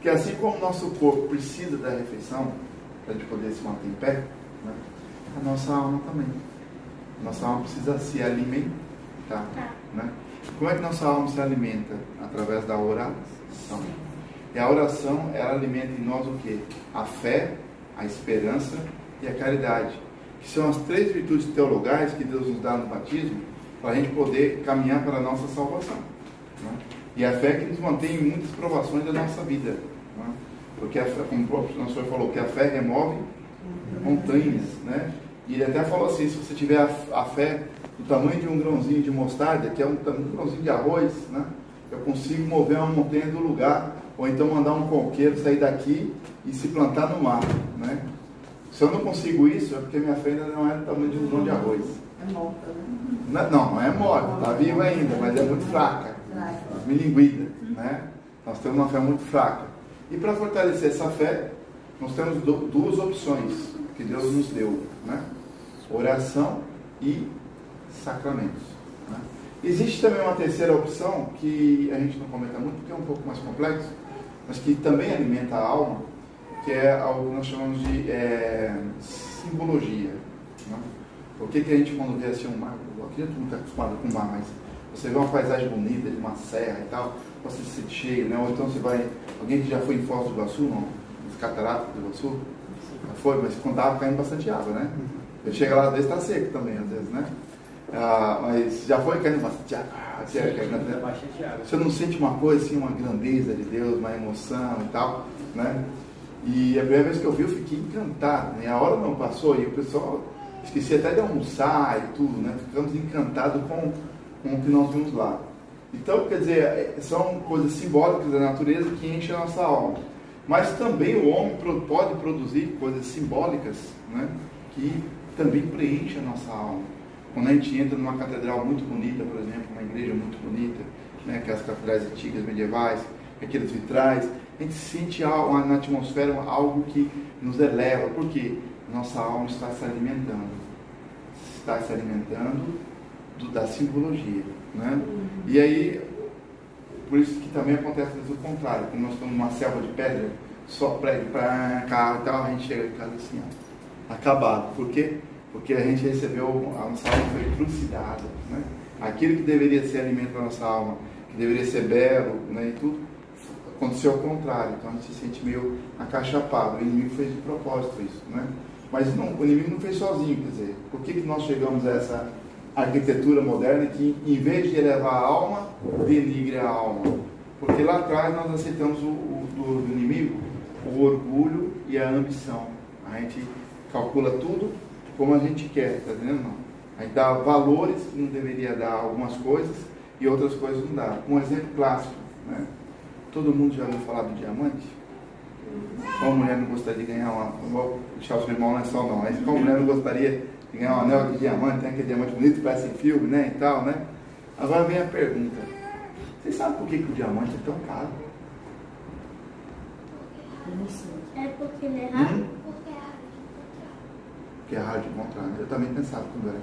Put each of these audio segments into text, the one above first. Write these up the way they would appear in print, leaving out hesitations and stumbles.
Porque assim como o nosso corpo precisa da refeição, para a gente poder se manter em pé, né? A nossa alma também. Nossa alma precisa se alimentar. Né? Como é que nossa alma se alimenta? Através da oração. E a oração, ela alimenta em nós o quê? A fé, a esperança e a caridade. Que são as 3 virtudes teologais que Deus nos dá no batismo, para a gente poder caminhar para a nossa salvação. Né? E a fé que nos mantém em muitas provações da nossa vida. Né? Porque, a fé, como o próprio senhor falou, que a fé remove montanhas. Né? E ele até falou assim, se você tiver a fé do tamanho de um grãozinho de mostarda, que é um grãozinho de arroz, né? Eu consigo mover uma montanha do lugar, ou então mandar um coqueiro sair daqui e se plantar no mar. Né? Se eu não consigo isso, é porque minha fé ainda não é do tamanho de um grão de arroz. É morta, né? Não é morta, está viva ainda, mas é muito fraca, milinguida. Né? Nós temos uma fé muito fraca. E para fortalecer essa fé, nós temos 2 opções que Deus nos deu, né? Oração e sacramentos. Né? Existe também uma terceira opção que a gente não comenta muito, porque é um pouco mais complexo, mas que também alimenta a alma, que é algo que nós chamamos de simbologia. Né? Por que a gente, quando vê assim um mar, aqui a gente não está acostumado com o mar, mas você vê uma paisagem bonita de uma serra e tal, você se sente cheio, né? Ou então você vai, alguém que já foi em Foz do Iguaçu, não? Nos cataratas do Iguaçu, já foi, mas quando estava caindo bastante água, né? Eu chego lá, às vezes está seco também, às vezes, né? Mas já foi caindo bastante água. Você não sente uma coisa assim, uma grandeza de Deus, uma emoção e tal, né? E a primeira vez que eu vi, eu fiquei encantado, né? A hora não passou e o pessoal esqueci até de almoçar e tudo, né? Ficamos encantados com o que nós vimos lá. Então, quer dizer, são coisas simbólicas da natureza que enchem a nossa alma. Mas também o homem pode produzir coisas simbólicas, né? Que também preenchem a nossa alma. Quando a gente entra numa catedral muito bonita, por exemplo, uma igreja muito bonita, né? Aquelas catedrais antigas, medievais, aqueles vitrais, a gente sente na atmosfera algo que nos eleva. Por quê? Nossa alma está se alimentando. Está se alimentando da simbologia. Né? E aí, por isso que também acontece o contrário. Quando nós estamos numa selva de pedra, só prédio para cá e tal, a gente chega de casa assim, ó, acabado. Por quê? Porque a gente recebeu, a nossa alma foi trucidada. Né? Aquilo que deveria ser alimento da nossa alma, que deveria ser belo, né, e tudo, aconteceu ao contrário. Então a gente se sente meio acachapado. O inimigo fez de propósito isso. Né? Mas não, o inimigo não fez sozinho, quer dizer, por que nós chegamos a essa arquitetura moderna que, em vez de elevar a alma, denigre a alma? Porque lá atrás nós aceitamos do inimigo o orgulho e a ambição. A gente calcula tudo como a gente quer, tá entendendo? Não. A gente dá valores que não deveria dar algumas coisas e outras coisas não dá. Um exemplo clássico, né? Todo mundo já ouviu falar do diamante? Qual mulher não gostaria de ganhar não vou deixar o seu irmão na só não, mas qual mulher não gostaria de ganhar um anel de diamante, tem aquele diamante bonito que parece em filme, né, e tal, né? Agora vem a pergunta, vocês sabem por que o diamante é tão caro? É porque ele é raro? Porque é raro de encontrar. Eu também pensava quando eu era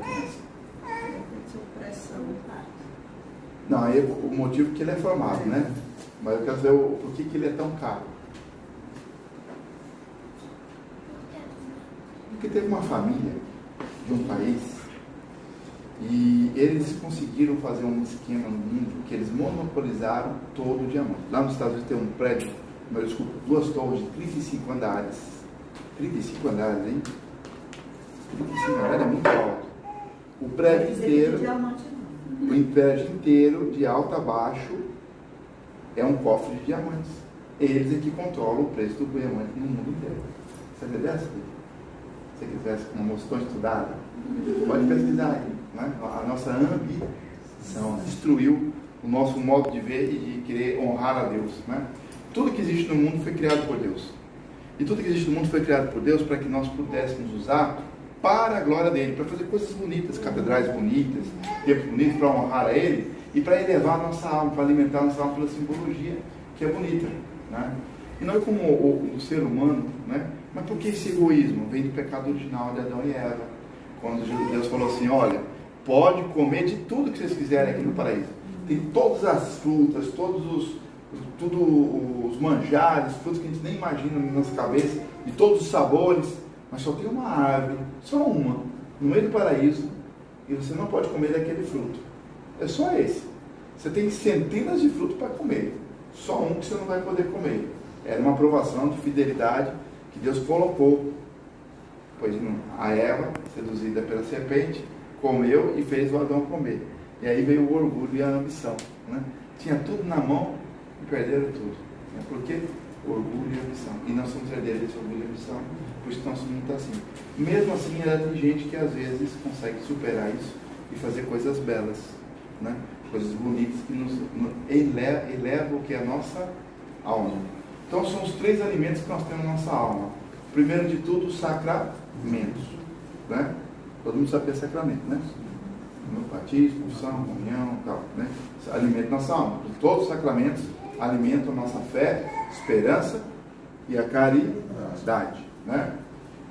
criança. Não, aí o motivo que ele é formado, né? Mas eu quero dizer por que ele é tão caro. Porque teve uma família de um país e eles conseguiram fazer um esquema no mundo que eles monopolizaram todo o diamante. Lá nos Estados Unidos tem um prédio, desculpa, 2 torres de 35 andares. 35 andares, hein? 35 andares é muito alto. O prédio inteiro, o prédio inteiro, de alto a baixo, é um cofre de diamantes. Eles é que controlam o preço do diamante no mundo inteiro. Você entendeu essa? Se você quisesse uma moça tão estudada, pode pesquisar aí. Né? A nossa ambição destruiu o nosso modo de ver e de querer honrar a Deus. Né? Tudo que existe no mundo foi criado por Deus. E tudo que existe no mundo foi criado por Deus para que nós pudéssemos usar para a glória dele, para fazer coisas bonitas, catedrais bonitas, templos bonitos para honrar a ele e para elevar a nossa alma, para alimentar a nossa alma pela simbologia que é bonita. Né? E não é como o ser humano, né? Mas por que esse egoísmo? Vem do pecado original de Adão e Eva. Quando Deus falou assim, olha, pode comer de tudo que vocês quiserem aqui no paraíso. Tem todas as frutas, todos tudo os manjares, frutos que a gente nem imagina na nossa cabeça, de todos os sabores, mas só tem uma árvore, só uma, no meio do paraíso, e você não pode comer daquele fruto. É só esse. Você tem centenas de frutos para comer, só um que você não vai poder comer. Era uma aprovação de fidelidade que Deus colocou. Pois a Eva, seduzida pela serpente, comeu e fez o Adão comer. E aí veio o orgulho e a ambição, né? Tinha tudo na mão e perderam tudo. Né? Por quê? Orgulho e ambição. E nós somos herdeiros desse orgulho e ambição, por isso que nosso mundo está assim. Mesmo assim, ainda tem gente que às vezes consegue superar isso e fazer coisas belas, né? Coisas bonitas que elevam o que é a nossa alma. Então são os 3 alimentos que nós temos na nossa alma. Primeiro de tudo, os sacramentos, né? Todo mundo sabe o que é sacramento, né? Batismo, confissão, comunhão, tal, né? Alimenta nossa alma. Todos os sacramentos alimentam nossa fé, esperança e a caridade, né?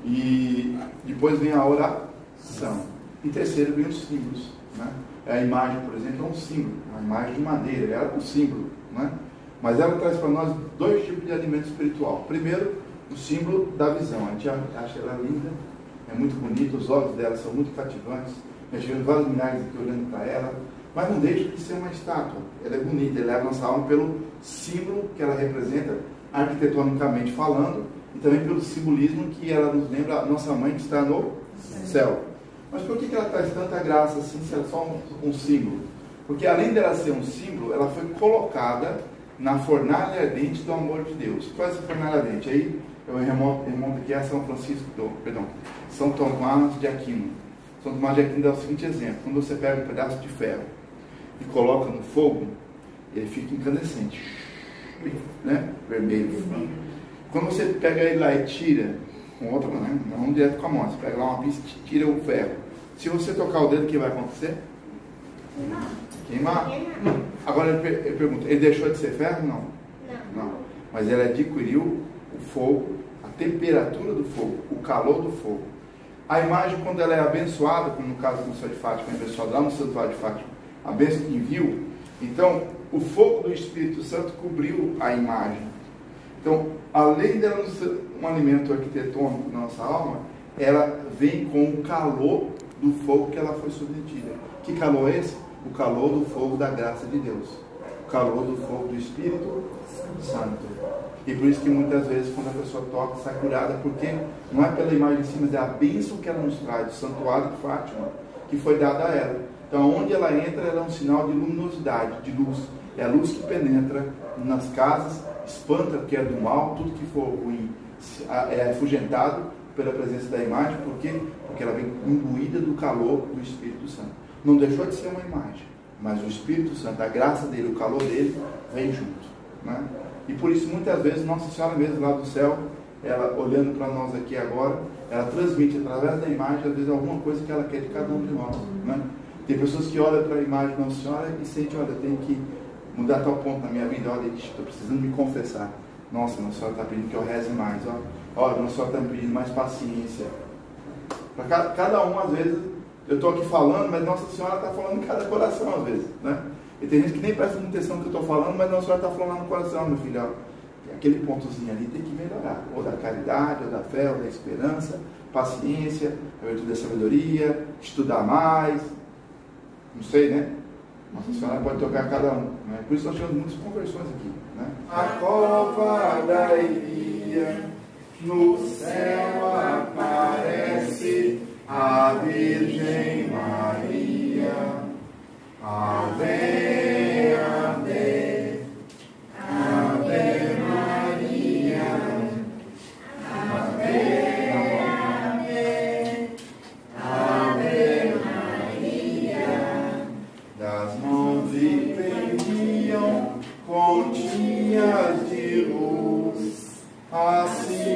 E depois vem a oração. E terceiro vem os símbolos, né? A imagem, por exemplo, é um símbolo, uma imagem de madeira, ela é um símbolo, né? Mas ela traz para nós 2 tipos de alimento espiritual. Primeiro, o símbolo da visão. A gente acha ela linda, é muito bonita, os olhos dela são muito cativantes. Nós tivemos vários milagres aqui olhando para ela, mas não deixa de ser uma estátua. Ela é bonita, ela leva a nossa alma pelo símbolo que ela representa, arquitetonicamente falando, e também pelo simbolismo que ela nos lembra a nossa mãe que está no céu. Mas por que ela traz tanta graça assim, se ela é só um símbolo? Porque além dela ser um símbolo, ela foi colocada na fornalha ardente do amor de Deus. Qual é essa fornalha ardente? Aí eu remonto aqui a São Tomás de Aquino. São Tomás de Aquino dá o seguinte exemplo: quando você pega um pedaço de ferro e coloca no fogo, ele fica incandescente, né? Vermelho. Quando você pega ele lá e tira com outra mão, né? Não direto com a mão, você pega lá uma pista e tira o ferro. Se você tocar o dedo, o que vai acontecer? Queimar. Agora ele pergunta, ele deixou de ser ferro? Não. Mas ele adquiriu o fogo, a temperatura do fogo, o calor do fogo. A imagem, quando ela é abençoada, como no caso do Senhor de Fátima, abençoada lá no Santuário de Fátima, a bênção que enviou, então o fogo do Espírito Santo cobriu a imagem. Então, além dela ser um alimento arquitetônico na nossa alma, ela vem com o calor do fogo que ela foi submetida. Que calor é esse? O calor do fogo da graça de Deus. O calor do fogo do Espírito Santo. E por isso que muitas vezes quando a pessoa toca, sai curada, porque não é pela imagem em si, mas é a bênção que ela nos traz, do Santuário de Fátima, que foi dada a ela. Então, onde ela entra, ela é um sinal de luminosidade, de luz. É a luz que penetra nas casas, espanta o que é do mal, tudo que for ruim é afugentado pela presença da imagem. Por quê? Porque ela vem imbuída do calor do Espírito Santo. Não deixou de ser uma imagem, mas o Espírito Santo, a graça dele, o calor dele, vem junto, né? E por isso, muitas vezes, Nossa Senhora mesmo lá do céu, ela olhando para nós aqui agora, ela transmite através da imagem, às vezes, alguma coisa que ela quer de cada um de nós, né? Tem pessoas que olham para a imagem de Nossa Senhora e sentem, olha, eu tenho que mudar tal ponto na minha vida, olha, estou precisando me confessar. Nossa, Nossa Senhora está pedindo que eu reze mais, olha, Nossa Senhora está me pedindo mais paciência. Para cada um, às vezes, eu estou aqui falando, mas Nossa Senhora está falando em cada coração, às vezes, né? E tem gente que nem presta atenção no que eu estou falando, mas Nossa Senhora está falando lá no coração, meu filho, ó, aquele pontozinho ali tem que melhorar, ou da caridade, ou da fé, ou da esperança, paciência, a virtude da sabedoria, estudar mais, não sei, né? Nossa Senhora pode tocar cada um, né? Por isso nós tivemos muitas conversões aqui, né? A cova da iria, no céu aparece a Virgem Maria. Ave, ave, ave Maria, ave, ave, ave Maria. Das mãos lhe pendiam continhas de luz, assim